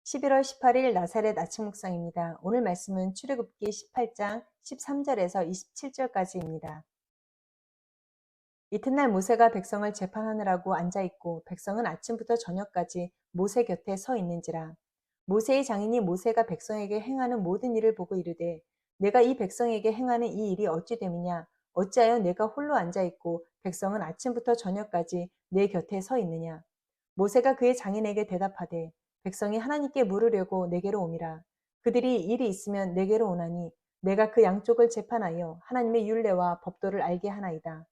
11월 18일 나사렛 아침 묵상입니다. 오늘 말씀은 출애굽기 18장 13절에서 27절까지입니다. 이튿날 모세가 백성을 재판하느라고 앉아있고 백성은 아침부터 저녁까지 모세 곁에 서 있는지라. 모세의 장인이 모세가 백성에게 행하는 모든 일을 보고 이르되 내가 이 백성에게 행하는 이 일이 어찌 됨이냐. 어찌하여 내가 홀로 앉아있고 백성은 아침부터 저녁까지 내 곁에 서 있느냐. 모세가 그의 장인에게 대답하되 백성이 하나님께 물으려고 내게로 오미라. 그들이 일이 있으면 내게로 오나니 내가 그 양쪽을 재판하여 하나님의 율례와 법도를 알게 하나이다.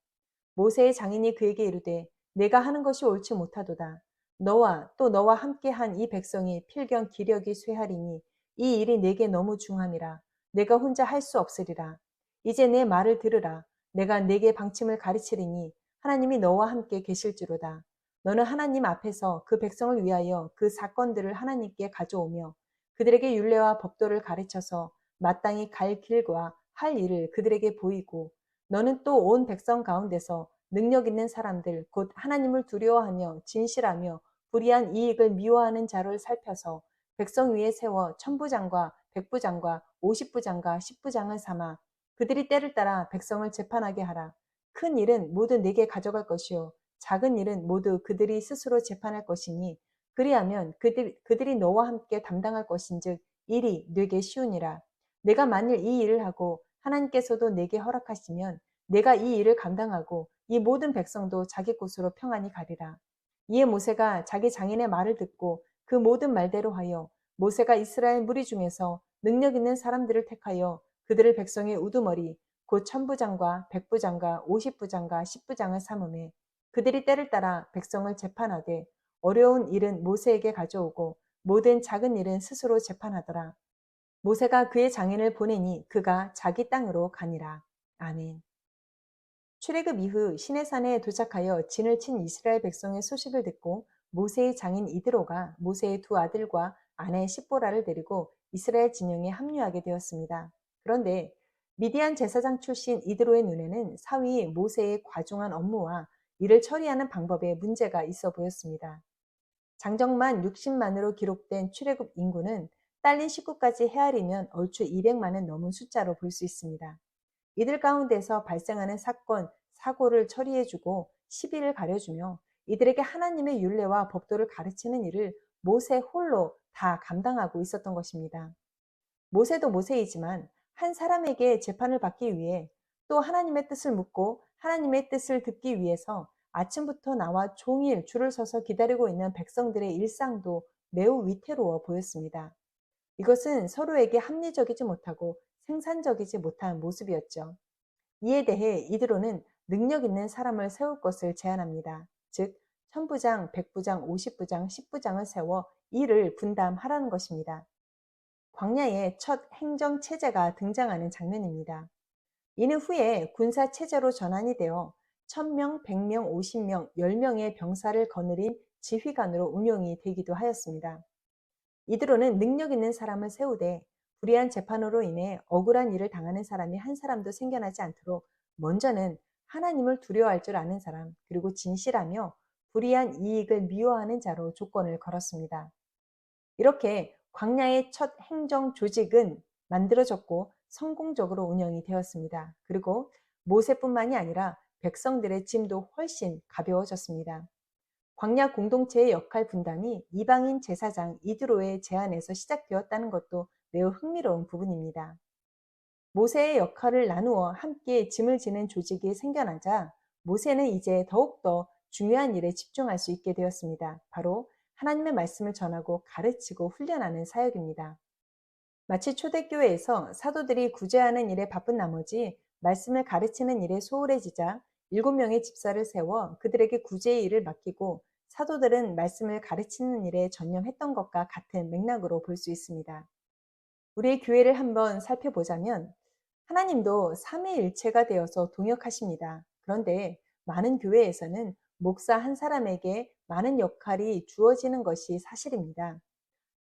모세의 장인이 그에게 이르되 내가 하는 것이 옳지 못하도다. 너와 또 너와 함께 한 이 백성이 필경 기력이 쇠하리니 이 일이 내게 너무 중함이라. 내가 혼자 할 수 없으리라. 이제 내 말을 들으라. 내가 내게 방침을 가르치리니 하나님이 너와 함께 계실지로다. 너는 하나님 앞에서 그 백성을 위하여 그 사건들을 하나님께 가져오며 그들에게 율례와 법도를 가르쳐서 마땅히 갈 길과 할 일을 그들에게 보이고 너는 또 온 백성 가운데서 능력 있는 사람들 곧 하나님을 두려워하며 진실하며 불의한 이익을 미워하는 자를 살펴서 백성 위에 세워 천부장과 백부장과 오십부장과 십부장을 삼아 그들이 때를 따라 백성을 재판하게 하라. 큰 일은 모두 내게 가져갈 것이요 작은 일은 모두 그들이 스스로 재판할 것이니 그리하면 그들이 너와 함께 담당할 것인즉 일이 되게 쉬우니라. 내가 만일 이 일을 하고 하나님께서도 내게 허락하시면 내가 이 일을 감당하고 이 모든 백성도 자기 곳으로 평안히 가리라. 이에 모세가 자기 장인의 말을 듣고 그 모든 말대로 하여 모세가 이스라엘 무리 중에서 능력 있는 사람들을 택하여 그들을 백성의 우두머리 곧 천부장과 백부장과 오십부장과 십부장을 삼음해 그들이 때를 따라 백성을 재판하되 어려운 일은 모세에게 가져오고 모든 작은 일은 스스로 재판하더라. 모세가 그의 장인을 보내니 그가 자기 땅으로 가니라. 아멘. 출애굽 이후 시내산에 도착하여 진을 친 이스라엘 백성의 소식을 듣고 모세의 장인 이드로가 모세의 두 아들과 아내 십보라를 데리고 이스라엘 진영에 합류하게 되었습니다. 그런데 미디안 제사장 출신 이드로의 눈에는 사위 모세의 과중한 업무와 이를 처리하는 방법에 문제가 있어 보였습니다. 장정만 60만으로 기록된 출애굽 인구는 딸린 식구까지 헤아리면 얼추 200만은 넘은 숫자로 볼 수 있습니다. 이들 가운데서 발생하는 사건, 사고를 처리해주고 시비를 가려주며 이들에게 하나님의 율례와 법도를 가르치는 일을 모세 홀로 다 감당하고 있었던 것입니다. 모세도 모세이지만 한 사람에게 재판을 받기 위해 또 하나님의 뜻을 묻고 하나님의 뜻을 듣기 위해서 아침부터 나와 종일 줄을 서서 기다리고 있는 백성들의 일상도 매우 위태로워 보였습니다. 이것은 서로에게 합리적이지 못하고 생산적이지 못한 모습이었죠. 이에 대해 이드로는 능력 있는 사람을 세울 것을 제안합니다. 즉, 천부장, 백부장, 오십부장, 십부장을 세워 일을 분담하라는 것입니다. 광야의 첫 행정 체제가 등장하는 장면입니다. 이는 후에 군사 체제로 전환이 되어 1000명, 100명, 50명, 10명의 병사를 거느린 지휘관으로 운용이 되기도 하였습니다. 이드로는 능력 있는 사람을 세우되 불의한 재판으로 인해 억울한 일을 당하는 사람이 한 사람도 생겨나지 않도록 먼저는 하나님을 두려워할 줄 아는 사람, 그리고 진실하며 불의한 이익을 미워하는 자로 조건을 걸었습니다. 이렇게 광야의 첫 행정 조직은 만들어졌고 성공적으로 운영이 되었습니다. 그리고 모세뿐만이 아니라 백성들의 짐도 훨씬 가벼워졌습니다. 광야 공동체의 역할 분담이 이방인 제사장 이드로의 제안에서 시작되었다는 것도 매우 흥미로운 부분입니다. 모세의 역할을 나누어 함께 짐을 지는 조직이 생겨나자 모세는 이제 더욱더 중요한 일에 집중할 수 있게 되었습니다. 바로 하나님의 말씀을 전하고 가르치고 훈련하는 사역입니다. 마치 초대교회에서 사도들이 구제하는 일에 바쁜 나머지 말씀을 가르치는 일에 소홀해지자 7명의 집사를 세워 그들에게 구제의 일을 맡기고 사도들은 말씀을 가르치는 일에 전념했던 것과 같은 맥락으로 볼 수 있습니다. 우리의 교회를 한번 살펴보자면 하나님도 삼위일체가 되어서 동역하십니다. 그런데 많은 교회에서는 목사 한 사람에게 많은 역할이 주어지는 것이 사실입니다.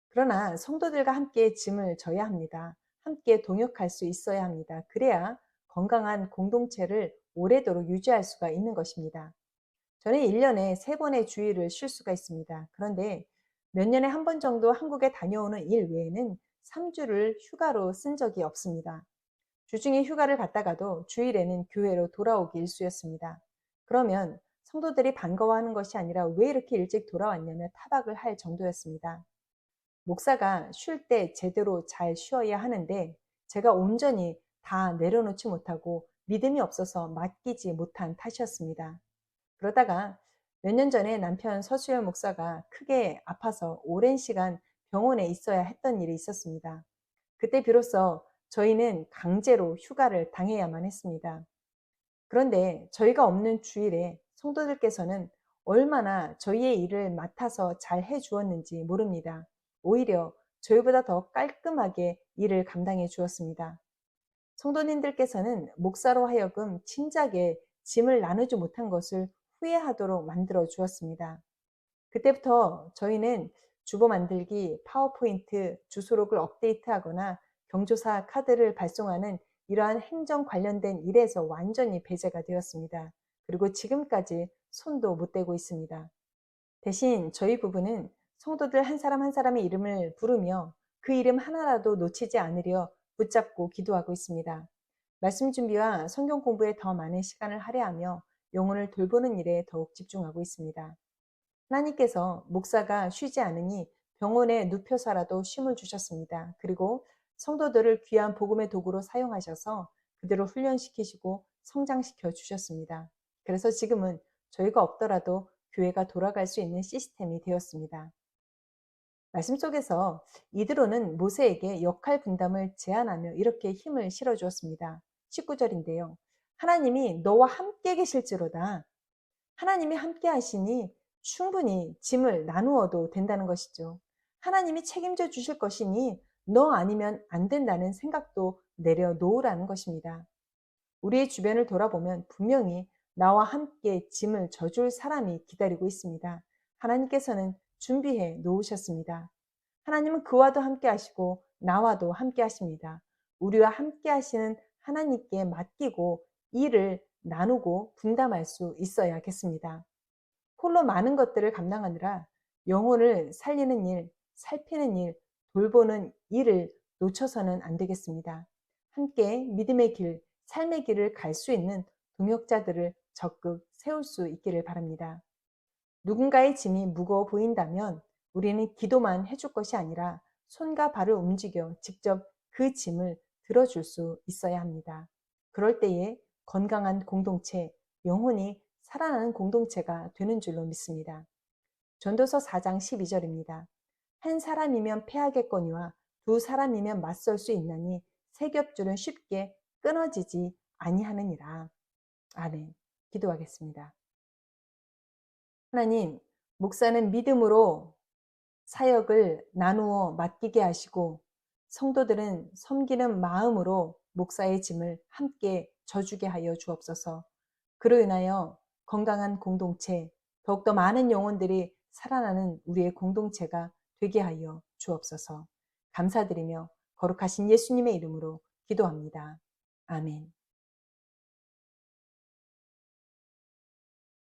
그러나 성도들과 함께 짐을 져야 합니다. 함께 동역할 수 있어야 합니다. 그래야 건강한 공동체를 오래도록 유지할 수가 있는 것입니다. 저는 1년에 3번의 주일을 쉴 수가 있습니다. 그런데 몇 년에 한 번 정도 한국에 다녀오는 일 외에는 3주를 휴가로 쓴 적이 없습니다. 주중에 휴가를 갔다가도 주일에는 교회로 돌아오기 일쑤였습니다. 그러면 성도들이 반가워하는 것이 아니라 왜 이렇게 일찍 돌아왔냐며 타박을 할 정도였습니다. 목사가 쉴 때 제대로 잘 쉬어야 하는데 제가 온전히 다 내려놓지 못하고 믿음이 없어서 맡기지 못한 탓이었습니다. 그러다가 몇 년 전에 남편 서수열 목사가 크게 아파서 오랜 시간 병원에 있어야 했던 일이 있었습니다. 그때 비로소 저희는 강제로 휴가를 당해야만 했습니다. 그런데 저희가 없는 주일에 성도들께서는 얼마나 저희의 일을 맡아서 잘 해주었는지 모릅니다. 오히려 저희보다 더 깔끔하게 일을 감당해 주었습니다. 성도님들께서는 목사로 하여금 진작에 짐을 나누지 못한 것을 후회하도록 만들어 주었습니다. 그때부터 저희는 주보 만들기, 파워포인트, 주소록을 업데이트하거나 경조사 카드를 발송하는 이러한 행정 관련된 일에서 완전히 배제가 되었습니다. 그리고 지금까지 손도 못 대고 있습니다. 대신 저희 부부는 성도들 한 사람 한 사람의 이름을 부르며 그 이름 하나라도 놓치지 않으려 붙잡고 기도하고 있습니다. 말씀 준비와 성경 공부에 더 많은 시간을 할애하며 영혼을 돌보는 일에 더욱 집중하고 있습니다. 하나님께서 목사가 쉬지 않으니 병원에 눕혀서라도 쉼을 주셨습니다. 그리고 성도들을 귀한 복음의 도구로 사용하셔서 그들을 훈련시키시고 성장시켜 주셨습니다. 그래서 지금은 저희가 없더라도 교회가 돌아갈 수 있는 시스템이 되었습니다. 말씀 속에서 이드로는 모세에게 역할 분담을 제안하며 이렇게 힘을 실어주었습니다. 19절인데요. 하나님이 너와 함께 계실지로다. 하나님이 함께 하시니 충분히 짐을 나누어도 된다는 것이죠. 하나님이 책임져 주실 것이니 너 아니면 안 된다는 생각도 내려놓으라는 것입니다. 우리의 주변을 돌아보면 분명히 나와 함께 짐을 져줄 사람이 기다리고 있습니다. 하나님께서는 준비해 놓으셨습니다. 하나님은 그와도 함께 하시고 나와도 함께 하십니다. 우리와 함께 하시는 하나님께 맡기고 일을 나누고 분담할 수 있어야겠습니다. 홀로 많은 것들을 감당하느라 영혼을 살리는 일, 살피는 일, 돌보는 일을 놓쳐서는 안 되겠습니다. 함께 믿음의 길, 삶의 길을 갈 수 있는 동역자들을 적극 세울 수 있기를 바랍니다. 누군가의 짐이 무거워 보인다면 우리는 기도만 해줄 것이 아니라 손과 발을 움직여 직접 그 짐을 들어줄 수 있어야 합니다. 그럴 때에 건강한 공동체, 영혼이 살아나는 공동체가 되는 줄로 믿습니다. 전도서 4장 12절입니다. 한 사람이면 패하겠거니와 두 사람이면 맞설 수 있나니 세 겹줄은 쉽게 끊어지지 아니하느니라. 아멘. 기도하겠습니다. 하나님, 목사는 믿음으로 사역을 나누어 맡기게 하시고 성도들은 섬기는 마음으로 목사의 짐을 함께 져주게 하여 주옵소서. 그로 인하여 건강한 공동체, 더욱더 많은 영혼들이 살아나는 우리의 공동체가 되게 하여 주옵소서. 감사드리며 거룩하신 예수님의 이름으로 기도합니다. 아멘.